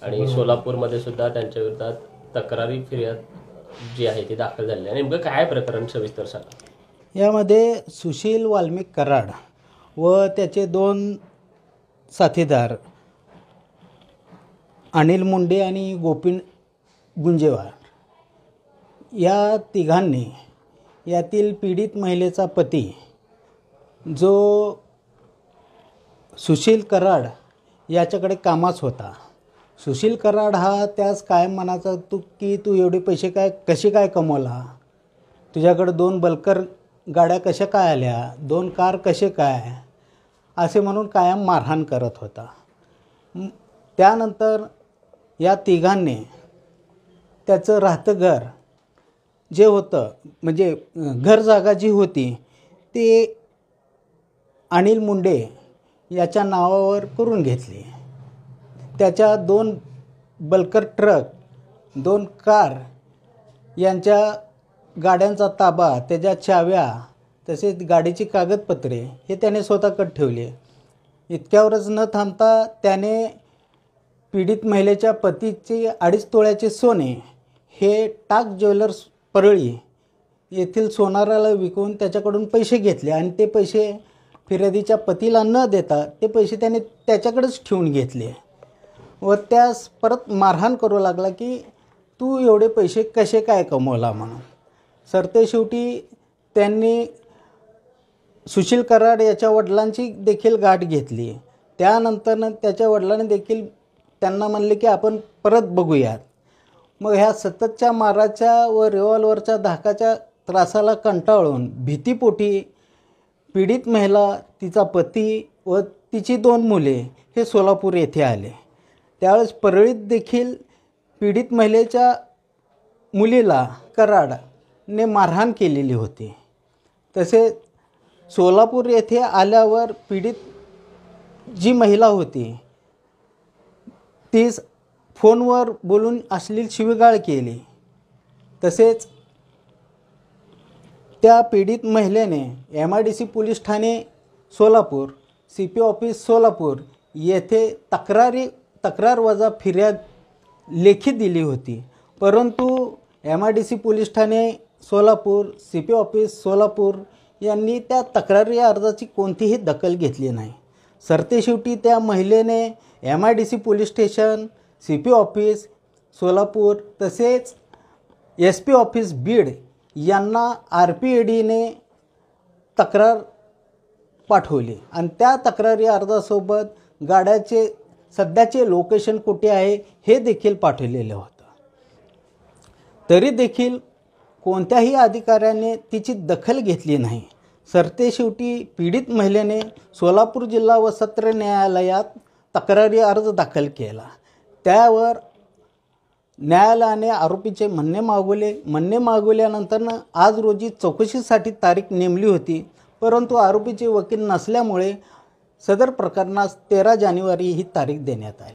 आणि सोलापूरमध्ये सुद्धा त्यांच्या विरोधात तक्रारी फिर्याद जी आहे ती दाखल झाली आहे. नेमकं काय प्रकरण सविस्तर सांगा. यामध्ये सुशील वाल्मिक कराड व त्याचे 2 साथीदार अनिल मुंडे आणि गोपीन गुंजेवार या तिघांनी यातील पीडित महिलेचा पती जो सुशील कराड याच्याकडे कामाच होता. सुशील कराड हा त्यास कायम म्हणायचा की तू एवढे पैसे कसे काय कमवला, तुझ्याकडे 2 बल्कर गाड्या कशा काय आल्या, 2 कार कसे काय, असे म्हणून कायम मारहाण करत होता. त्यानंतर या तिघांनी त्याचं राहतं घर जे होतं म्हणजे घर जागा जी होती ती अनिल मुंडे याच्या नावावर करून घेतली. त्याच्या 2 बल्कर ट्रक, 2 कार यांच्या गाड्यांचा ताबा, त्याच्या चाव्या, तसेच गाडीची कागदपत्रे हे त्याने स्वतःकडे ठेवले. इतक्यावरच न थांबता त्याने पीडित महिलेच्या पतीचे 2.5 तोळ्याचे सोने हे टाक ज्वेलर्स परळी येथील सोनाराला विकून त्याच्याकडून पैसे घेतले आणि ते पैसे फिर्यादीच्या पतीला न देता ते पैसे त्याने त्याच्याकडेच ठेवून घेतले व त्यास परत मारहाण करू लागला की तू एवढे पैसे कसे काय कमवला म्हणून. सरतेशेवटी त्यांनी सुशील कराड याच्या वडिलांची देखील गाठ घेतली. त्यानंतर त्याच्या वडिलांनी देखील त्यांना म्हणले की आपण परत बघूयात. मग ह्या सततच्या माराच्या व रिव्हॉल्वरच्या धाकाच्या त्रासाला कंटाळून भीतीपोटी पीडित महिला, तिचा पती व तिची 2 मुले हे सोलापूर येथे आले. त्यावेळेस परळीत देखील पीडित महिलेच्या मुलीला कराडने मारहाण केलेली होती. तसेच सोलापूर येथे आल्यावर पीडित जी महिला होती ती फोनवर बोलून अश्लील शिवीगाळ केली. तसेच त्या पीडित महिलेने MIDC police Thane Solapur, CP office Solapur येथे तक्रार वजा फिर्याद लेखी दिली होती. परंतु MIDC police Thane Solapur, CP office Solapur यांनी त्या तक्रारी अर्जाची कोणतीही दखल घेतली नाही. सरतेशेवटी त्या महिलेने MIDC police station, CP office Solapur तसेच SP ऑफिस बीड यांना RPADने तक्रार पाठवली आणि त्या तक्रारी अर्जासोबत गाड्याचे सध्याचे लोकेशन कुठे आहे हे देखील पाठवलेलं होतं. तरी देखील कोणत्याही अधिकाऱ्याने तिची दखल घेतली नाही. सरतेशेवटी पीडित महिलेने सोलापूर जिल्हा व सत्र न्यायालयात तक्रारी अर्ज दाखल केला. त्यावर न्यायालयाने आरोपीचे म्हणणे मागवल्यानंतर आज रोजी चौकशीसाठी तारीख नेमली होती. परंतु आरोपीचे वकील नसल्यामुळे सदर प्रकरणास 13 जानेवारी ही तारीख देण्यात आली.